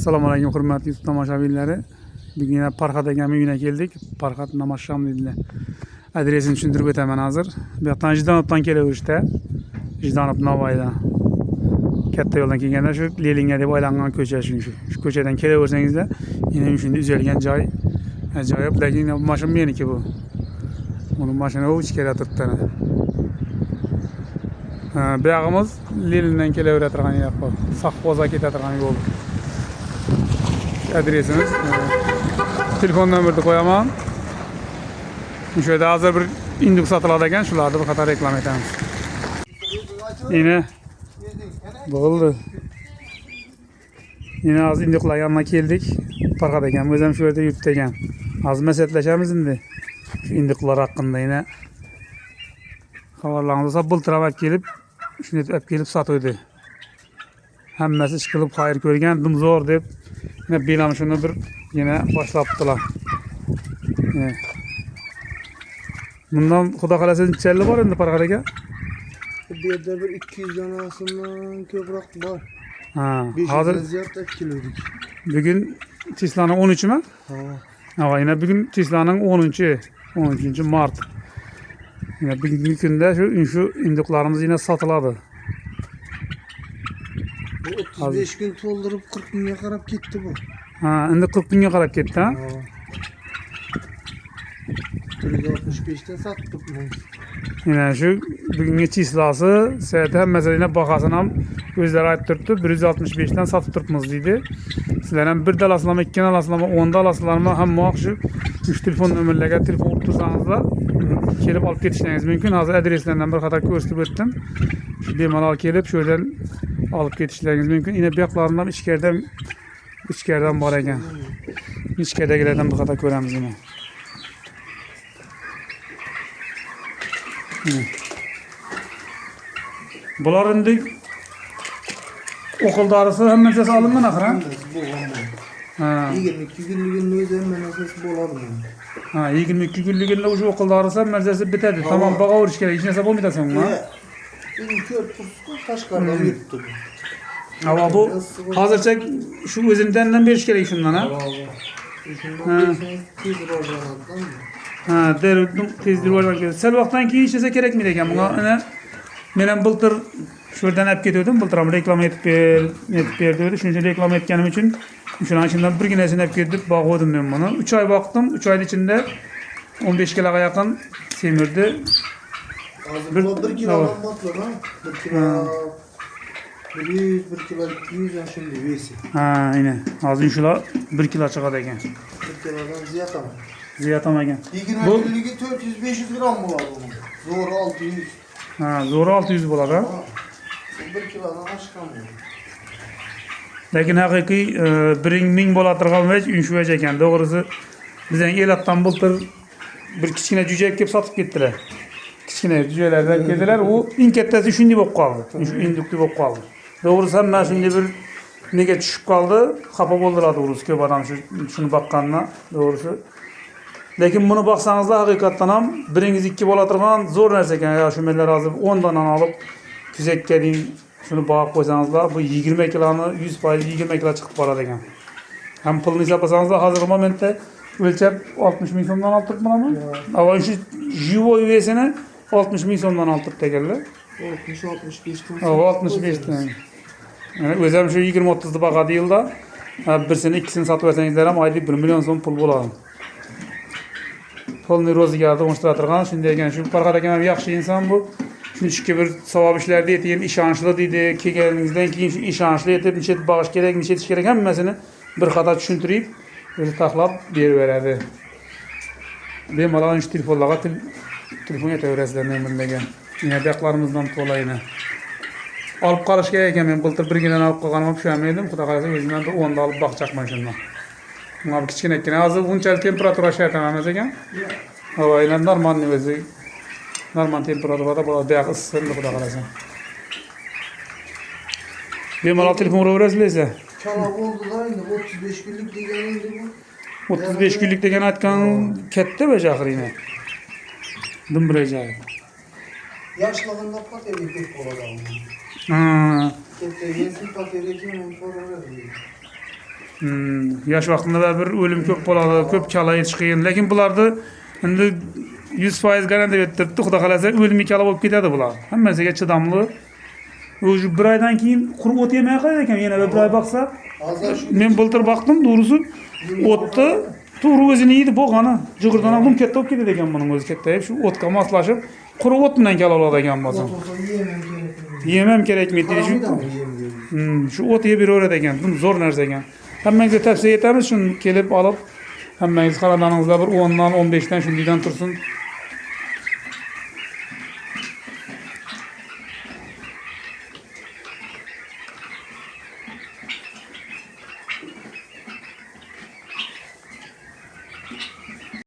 Assalomu alaykum hurmatli YouTube tomoshabinlari. Bugun yana Farhod akamning uyine keldik. Farhod Namashsham dedilar. Adresini tushuntirib o'taman hozir. Bu yoqdan Jidonobdan kelaverishda. Jidonov Navoiydan. Katta yo'ldan kelganda shu Lelinga deb aylangan ko'cha shu. Shu ko'chadan kelaversangizlar, yana shunda uzilgan joy. Ajoyib, lekin bu mashina meniki bu. Buni mashina u ichkari turibdi. Bu yog'imiz Lelindan kelaveradigan yoq bu. Saqxozga ketadigan yo'l. Adresimiz, telefon nomerini qo'yaman. Shu yerda hozir bir induk sotiladi ekan, shularni bir qator reklama etamiz. Yine bo'ldi. Yine az induklar yanına keldik. Farhod akam o'zim shu yerda yuribdi ekan. Hozir maslahatlashamiz endi. Shu induklar haqida yine xabarlarimiz olsa bultirab olib kelib, shuni olib kelib sotuvdi. Hammasi ish qilib xayr ko'rgan, dumzo'r deb yine belam shuni bir yine boshlabdilar. Bundan xudo xolasa necha bor endi Farhod aka? Bu yerda bir 200 donasidan ko'proq bor. Ha, hozir ziyod keldik. Bugün Tesla'nın 13'ü mü? Ha. Ha, yine bugün Tesla'nın 13 Mart. Yine bugünkü günde şu induklarımız yine satıladı. Bu 35 gün doldurup 40 bin'e qarab ketdi bu. Ha, endi 40 bin'e qarab ketdi ha? 165'ten sattık bunu. Yine şu bugünkü Tesla'sı seyahate hammasi yine bakasını ham o'zlari aytib turibdi, 165'ten satıp turibmiz deydi. Sizlar ham 1 alasizlarmi, 2 alasizlarmi, 10 alasizlarmi, hamma shu 3 telefon nomerlariga telefon urib tursangizlar kelib olib ketishingiz mumkin. Hozir adreslardan bir qator ko'rsatib o'tdim. Shu bemalol kelib shu yerdan olib ketishingiz mumkin. Yine bu yoqlaridan ichkaridan bor ekan. Ichkaridagilardan bir qator ko'ramiz yine. Bular endi o'qil dorisi hammasi olingan axir, ha? Ha. 22 günlüğünün o'zi hammasi bo'ladi bu. Ha, 22 kunligida o'sha o'qil dorisi hammasi bitadi. Tamam, bag'averish kerak. Hech narsa bo'lmaydi senga. Endi ko'rib turibsiz-ku, tashqaridan yuribdi. Ama bu hozircha shu o'zindan berish kerak shundan, ha? Shundan tez rivojlanadi. Ha, derdim tez rivojlanadi. Sal vaqtdan keyin ishlasa kerakmidi ekan bunga? Ana men ham bultir shu yerdan olib ketdim, bultir ham reklama etib berdi. Shuning uchun reklama etganim uchun shuning ichidan birginasini olib ketib boqdim men buni. 3 oy boqdim. 3 oyning ichida 15 kiloga yaqin semirdi. Bir kilodan batlar, ha? 1 kilo 100, 1 kilo 200 yaşında vesi. Ha, aynen. Hozir shular 1 kilo chiqadi ekan. 1 kilodan ziyatama. Ziyatamagan. Bu 400-500 gram bo'ladi bu. Zo'ri 600. Ha, zo'ri 600 bo'ladi. 1 kilodan oshgan. Lekin haqiqiy 1000 bo'la turgan vaj shu vaj ekan. To'g'risi bizning elatdan bultir bir kichkina jo'jayib kelib sotib ketdilar. Kichkina jo'jalardan keldilar. U eng kattasi shunday bo'lib qoldi. Shu indukli bo'lib qoldi. To'g'risi hamma shunday bir nega tushib qoldi, xafa bo'ldilar to'g'risi ko'p odam shuni boqqandan, to'g'risi. Lekin buni boqsangizlar haqiqatdan ham biringiz 2 bo'la turgan zo'r narsa ekan. Ya shu menlar hozir 10 donani olib tuzakka deyin shuni boqib qo'ysangizlar, bu 20 kiloni 100% 20 kilo chiqib qoladi ekan. Ham pulni hisoblasangizlar hozirgi momentda o'lchab 60 ming so'mdan olib turibmanmi? Avval shu живой vesini 60 ming so'mdan olib turibdi ekanlar. 60-65 ton. 65 ton. Yani o'zim shu 20-30 boqadi yilda birsini ikkisini sotib olsangizlar ham oylik 1 million so'm pul bo'ladi. Polni ro'zgarda o'shtiradigan shunday ekan. Shu Farhod akam ham yaxshi inson bu. Shunchaki bir savob ishlarda etib, ishonchli deydi. Kelganingizdan keyin shu ishonchli etib, necha bag'ish kerak, necha etish kerak hammasini bir qator tushuntirib, o'zi taxlab berib beradi. Bemalol shu telefonlarga telefon etaverasizlar nomerlarga. Yine beklerimizden dolayı alıp qolish kerak ekan. Men bultir birgina olib qolganim pishmaydim. Xudo xolasa o'zimdan bir 10 da olib boqchaqman shundan. Bunga bir kichkina hozir bunchalik temperatura shart emas ekan. Havo ila normalniy o'zi. Normal temperaturada bo'ladi, bayaq issiq xudo xolasa. Bemalol telefon uraverasizlar. Chala bo'ldilar endi 35 kunlik deganingiz bu. 35 kunlik degan aytgan katta bajaxirina. Dimbireja. Yaşlığında pateri pek oladan. Ha. Keteğin pateri kimin forları. Yaş vaqtında bir ölüm köp bolady, köp kala yetişkin. Lekin bulardy indi 100% garanti ettirdi. Xudo kalasa ölüm kala bolup ketedi bular. Hammasiga chidamlı. O'sha bir aydan keyin quruq ot yemay qo'yadi ekan. Yana bir ay baqsa, Azar şu men bultur baqdim, doğrusu otni to'g'ri o'zini yeydi bo'lgani. Jig'irdan oldim katta bo'lib ketadi ekan buning o'zi kattayib, shu otga moslashib, quruq ot bilan kala oladi ekan bo'lsam. Yemem kerakmi deydi shu. Shu ot yeb beraveradi ekan. Bu zo'r narsa ekan. Hammangizga tavsiya etamiz, shuni kelib olib, hammangiz xonadoningizda bir 10 dan 15 dan shundan tursin.